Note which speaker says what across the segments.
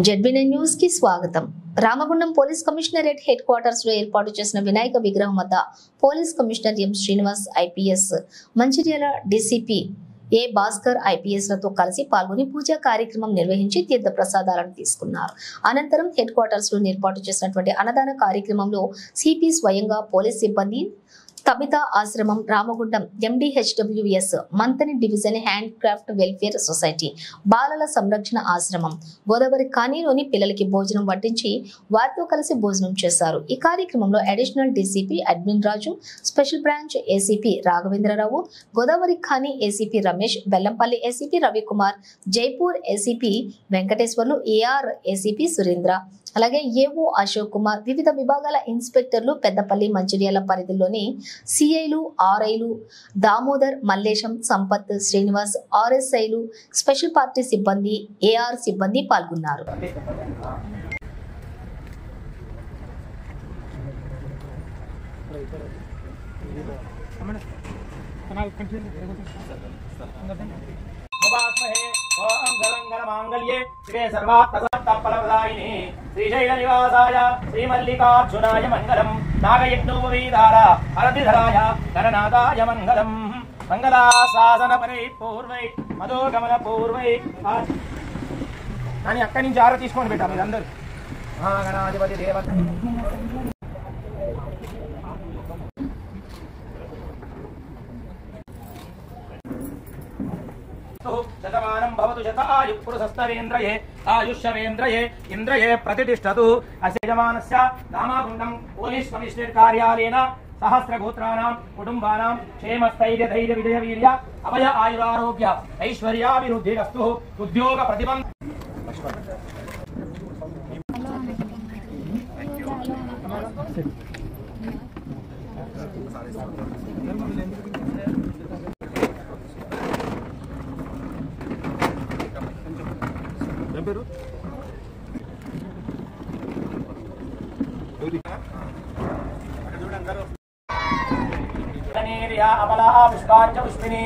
Speaker 1: జెడ్బీఎన్ news కి స్వాగతం. Ramagundam police commissionerate head quarters లో ఏర్పాటు చేసిన వినాయక విగ్రహం వద్ద police commissioner M Srinivas IPS, Mancherial DCP ఏ భాస్కర్ ఐపీఎస్ లతో కలిసి పాల్గొని పూజా కార్యక్రమం నిర్వహించి తీర్థ ప్రసాదాలను తీసుకున్నారు. అనంతరం హెడ్ క్వార్టర్స్ లో ఏర్పాటు చేసినటువంటి అన్నదాన కార్యక్రమంలో సిపి స్వయంగా పోలీస్ సిబ్బంది, తబితా ఆశ్రమం, Ramagundam MDHWS Manthani division hand craft welfare society, బాలల సంరక్షణ ఆశ్రమం, గోదావరి కానీలోని పిల్లలకి భోజనం వడ్డించి వారితో కలిసి భోజనం చేశారు. ఈ కార్యక్రమంలో అడిషనల్ డీసీపీ అడ్మిన్ రాజు, special branch ACP Raghavendra Rao, Godavari ఖానీ ACP Ramesh, Bellampalli ACP Ravikumar, Jaipur ACP Venkateswarlu, AR ACP Surendra, అలాగే ఏఓ అశోక్ కుమార్, వివిధ విభాగాల ఇన్స్పెక్టర్లు, పెద్దపల్లి, మంచిర్యాల పరిధిలోని సిఐలు, ఆర్ఐలు, దామోదర్, మల్లేశం, సంపత్, శ్రీనివాస్, ఆర్ఎస్ఐలు, స్పెషల్ పార్టీ సిబ్బంది, ఏఆర్ సిబ్బంది పాల్గొన్నారు.
Speaker 2: शिवे सर्वात्मफलप्रदायिने श्रीशैलनिवासाय श्रीमल्लिकार्जुनाय मङ्गलम् नागयज्ञोपवीतार हरतिधराय गणनाथाय मङ्गलम् मंगलाशासनपरै पूर्वै मधुगमनपूर्वै आणि अక్కడి నుంచి ఆర తీసుకోండి బేటా మీరందరూ. గణాధిపతి దేవత शतमानं भवतु शतायुः पुरुषस्तवेन्द्रये आयुष्यवेन्द्रये इन्द्रये प्रतिष्ठतु. अस्य यजमानस्य रामागुण्डं पोलीस् कमिश्नरेट् कार्यालयेन सहस्रगोत्राणां कुटुम्बानां क्षेमस्थैर्य धैर्य विजय वीर्य अभय आयुरारोग्य ऐश्वर्याभिवृद्धिरस्तु. उद्योग प्रतिबंध अबला पुष्पांच पुष्पिनी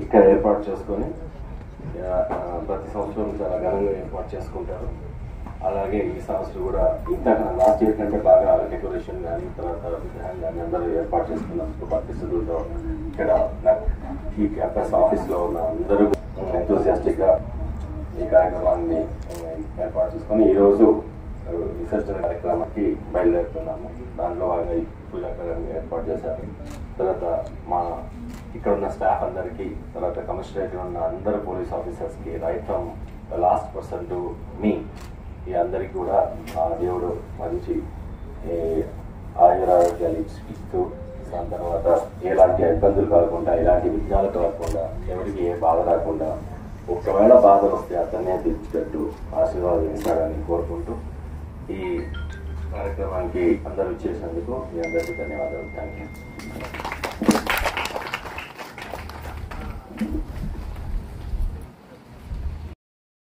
Speaker 3: ఇక్కడ ఏర్పాటు చేసుకొని ప్రతి సంవత్సరం చాలా ఘనంగా ఏర్పాటు చేసుకుంటారు. అలాగే ఈ సంవత్సరం కూడా ఇంతకన్నా లాస్ట్ ఇయర్ కంటే బాగా డెకరేషన్ కానీ తర్వాత విగ్రహం కానీ అందరూ ఏర్పాటు చేసుకున్నారు పరిస్థితులతో. ఇక్కడ ఈ క్యాంపస్ ఆఫీస్లో ఉన్న అందరూ ఎంతూసియాస్టిక్గా ఈ కార్యక్రమాన్ని ఏర్పాటు చేసుకొని ఈరోజు విసర్జన కార్యక్రమానికి బయలుదేరుతున్నాము. దాంట్లో భాగంగా ఈ పూజా కార్యక్రమం ఏర్పాటు చేశారు. తర్వాత మా ఇక్కడ ఉన్న స్టాఫ్ అందరికీ, తర్వాత కమిషనరేట్ ఉన్న అందరు పోలీస్ ఆఫీసర్స్కి, right from last person to me, ఈ అందరికీ కూడా ఆ దేవుడు మంచి ఆయురారోగ్యాలు ఇస్తూ, దాని తర్వాత ఎలాంటి ఇబ్బందులు కాకుండా, ఎలాంటి విఘ్నాలు కలగకుండా, ఎవరికి ఏ బాధ రాకుండా, ఒకవేళ బాధలు వస్తే అతన్నే తెచ్చినట్టు ఆశీర్వాదం ఇస్తాడని కోరుకుంటూ ఈ కార్యక్రమానికి అందరూ ఇచ్చేసినందుకు మీ అందరికీ ధన్యవాదాలు. Thank you.